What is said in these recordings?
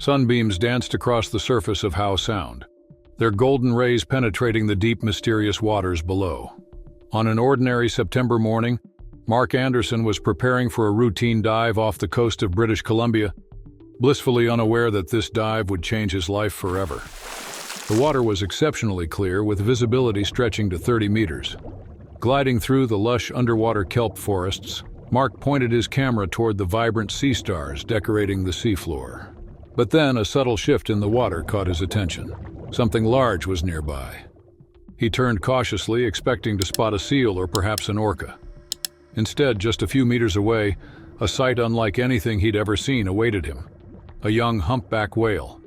Sunbeams danced across the surface of Howe Sound, their golden rays penetrating the deep, mysterious waters below. On an ordinary September morning, Mark Anderson was preparing for a routine dive off the coast of British Columbia, blissfully unaware that this dive would change his life forever. The water was exceptionally clear, with visibility stretching to 30 meters. Gliding through the lush underwater kelp forests, Mark pointed his camera toward the vibrant sea stars decorating the seafloor. But then a subtle shift in the water caught his attention. Something large was nearby. He turned cautiously, expecting to spot a seal or perhaps an orca. Instead, just a few meters away, a sight unlike anything he'd ever seen awaited him. A young humpback whale.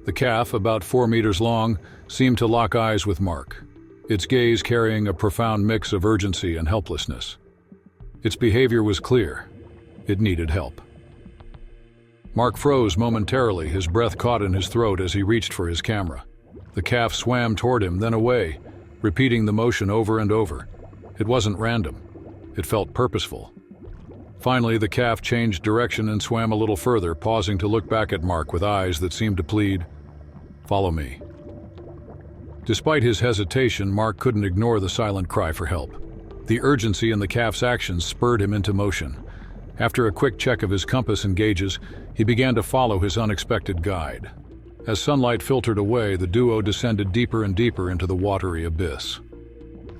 The calf, about 4 meters long, seemed to lock eyes with Mark, its gaze carrying a profound mix of urgency and helplessness. Its behavior was clear. It needed help. Mark froze momentarily, his breath caught in his throat as he reached for his camera. The calf swam toward him, then away, repeating the motion over and over. It wasn't random. It felt purposeful. Finally, the calf changed direction and swam a little further, pausing to look back at Mark with eyes that seemed to plead, "Follow me." Despite his hesitation, Mark couldn't ignore the silent cry for help. The urgency in the calf's actions spurred him into motion. After a quick check of his compass and gauges, he began to follow his unexpected guide. As sunlight filtered away, the duo descended deeper and deeper into the watery abyss.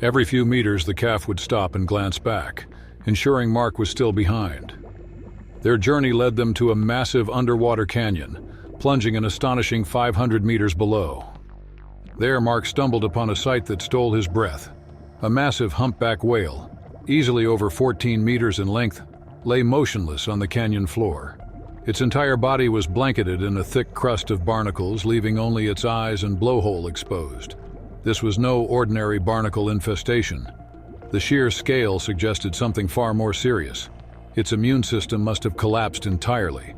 Every few meters, the calf would stop and glance back, ensuring Mark was still behind. Their journey led them to a massive underwater canyon, plunging an astonishing 500 meters below. There, Mark stumbled upon a sight that stole his breath. A massive humpback whale, easily over 14 meters in length, lay motionless on the canyon floor. Its entire body was blanketed in a thick crust of barnacles, leaving only its eyes and blowhole exposed. This was no ordinary barnacle infestation. The sheer scale suggested something far more serious. Its immune system must have collapsed entirely.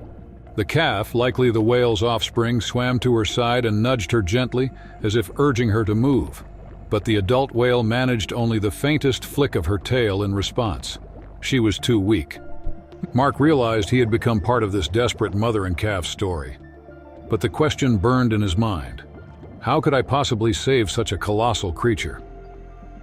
The calf, likely the whale's offspring, swam to her side and nudged her gently, as if urging her to move. But the adult whale managed only the faintest flick of her tail in response. She was too weak. Mark realized he had become part of this desperate mother and calf story. But the question burned in his mind. How could I possibly save such a colossal creature?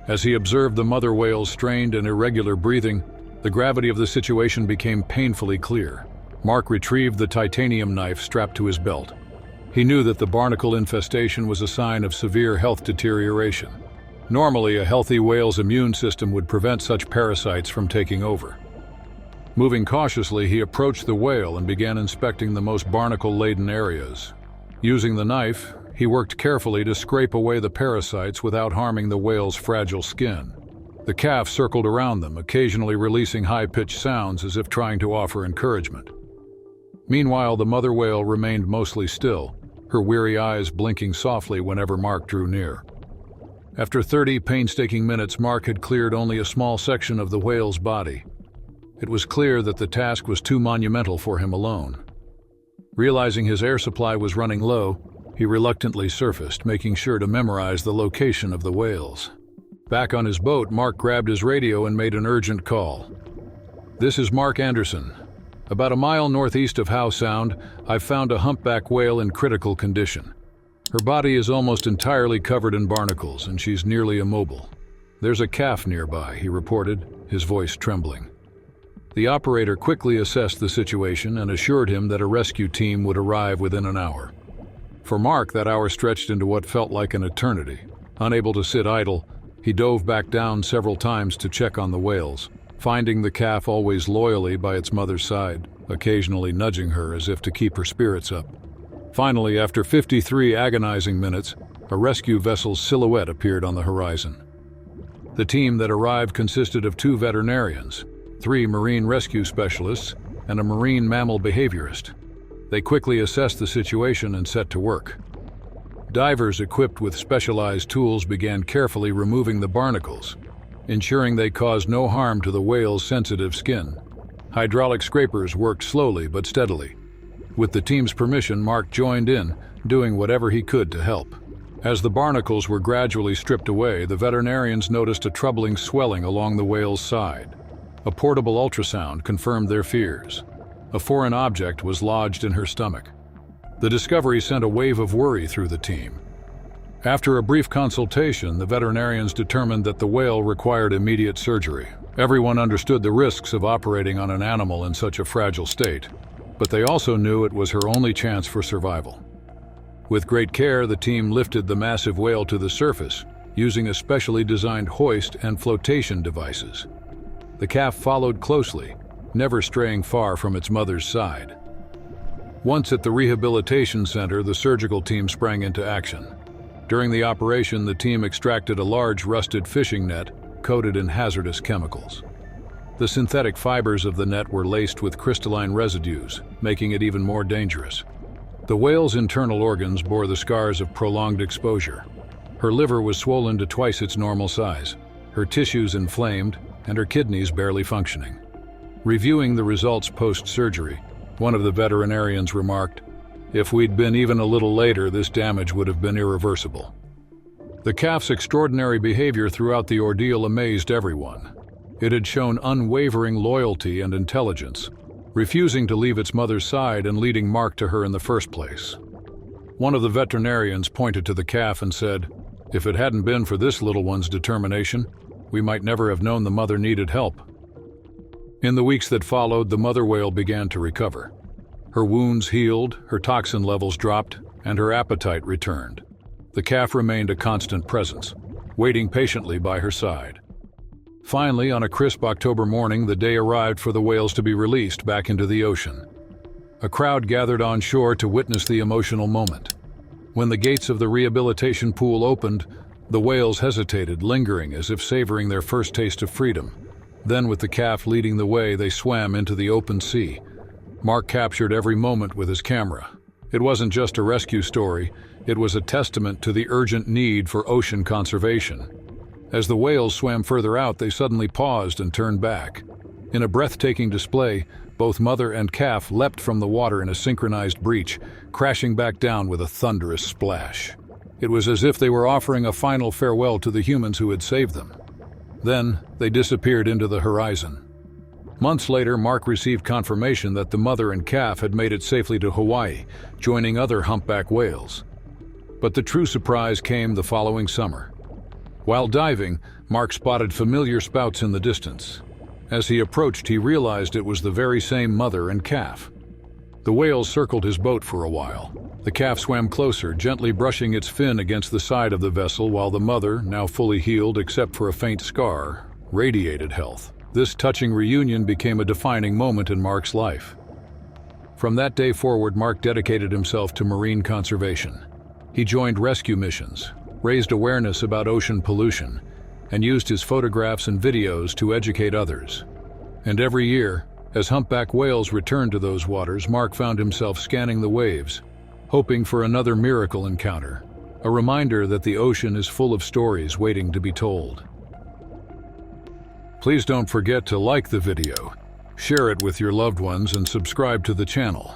As he observed the mother whale's strained and irregular breathing, the gravity of the situation became painfully clear. Mark retrieved the titanium knife strapped to his belt. He knew that the barnacle infestation was a sign of severe health deterioration. Normally, a healthy whale's immune system would prevent such parasites from taking over. Moving cautiously, he approached the whale and began inspecting the most barnacle-laden areas. Using the knife, he worked carefully to scrape away the parasites without harming the whale's fragile skin. The calf circled around them, occasionally releasing high-pitched sounds as if trying to offer encouragement. Meanwhile, the mother whale remained mostly still, her weary eyes blinking softly whenever Mark drew near. After 30 painstaking minutes, Mark had cleared only a small section of the whale's body. It was clear that the task was too monumental for him alone. Realizing his air supply was running low, he reluctantly surfaced, making sure to memorize the location of the whales. Back on his boat, Mark grabbed his radio and made an urgent call. "This is Mark Anderson. About a mile northeast of Howe Sound, I've found a humpback whale in critical condition. Her body is almost entirely covered in barnacles, and she's nearly immobile. There's a calf nearby," he reported, his voice trembling. The operator quickly assessed the situation and assured him that a rescue team would arrive within an hour. For Mark, that hour stretched into what felt like an eternity. Unable to sit idle, he dove back down several times to check on the whales, finding the calf always loyally by its mother's side, occasionally nudging her as if to keep her spirits up. Finally, after 53 agonizing minutes, a rescue vessel's silhouette appeared on the horizon. The team that arrived consisted of 2 veterinarians, 3 marine rescue specialists, and a marine mammal behaviorist. They quickly assessed the situation and set to work. Divers equipped with specialized tools began carefully removing the barnacles, ensuring they caused no harm to the whale's sensitive skin. Hydraulic scrapers worked slowly but steadily. With the team's permission, Mark joined in, doing whatever he could to help. As the barnacles were gradually stripped away, the veterinarians noticed a troubling swelling along the whale's side. A portable ultrasound confirmed their fears. A foreign object was lodged in her stomach. The discovery sent a wave of worry through the team. After a brief consultation, the veterinarians determined that the whale required immediate surgery. Everyone understood the risks of operating on an animal in such a fragile state, but they also knew it was her only chance for survival. With great care, the team lifted the massive whale to the surface, using a specially designed hoist and flotation devices. The calf followed closely, never straying far from its mother's side. Once at the rehabilitation center, the surgical team sprang into action. During the operation, the team extracted a large rusted fishing net coated in hazardous chemicals. The synthetic fibers of the net were laced with crystalline residues, making it even more dangerous. The whale's internal organs bore the scars of prolonged exposure. Her liver was swollen to twice its normal size, her tissues inflamed, and her kidneys barely functioning. Reviewing the results post-surgery, one of the veterinarians remarked, "If we'd been even a little later, this damage would have been irreversible." The calf's extraordinary behavior throughout the ordeal amazed everyone. It had shown unwavering loyalty and intelligence, refusing to leave its mother's side and leading Mark to her in the first place. One of the veterinarians pointed to the calf and said, "If it hadn't been for this little one's determination, we might never have known the mother needed help." In the weeks that followed, the mother whale began to recover. Her wounds healed, her toxin levels dropped, and her appetite returned. The calf remained a constant presence, waiting patiently by her side. Finally, on a crisp October morning, the day arrived for the whales to be released back into the ocean. A crowd gathered on shore to witness the emotional moment. When the gates of the rehabilitation pool opened, the whales hesitated, lingering as if savoring their first taste of freedom. Then, with the calf leading the way, they swam into the open sea. Mark captured every moment with his camera. It wasn't just a rescue story, it was a testament to the urgent need for ocean conservation. As the whales swam further out, they suddenly paused and turned back. In a breathtaking display, both mother and calf leapt from the water in a synchronized breach, crashing back down with a thunderous splash. It was as if they were offering a final farewell to the humans who had saved them. Then, they disappeared into the horizon. Months later, Mark received confirmation that the mother and calf had made it safely to Hawaii, joining other humpback whales. But the true surprise came the following summer. While diving, Mark spotted familiar spouts in the distance. As he approached, he realized it was the very same mother and calf. The whales circled his boat for a while. The calf swam closer, gently brushing its fin against the side of the vessel, while the mother, now fully healed except for a faint scar, radiated health. This touching reunion became a defining moment in Mark's life. From that day forward, Mark dedicated himself to marine conservation. He joined rescue missions, raised awareness about ocean pollution, and used his photographs and videos to educate others. And every year, as humpback whales returned to those waters, Mark found himself scanning the waves, hoping for another miracle encounter, a reminder that the ocean is full of stories waiting to be told. Please don't forget to like the video, share it with your loved ones, and subscribe to the channel.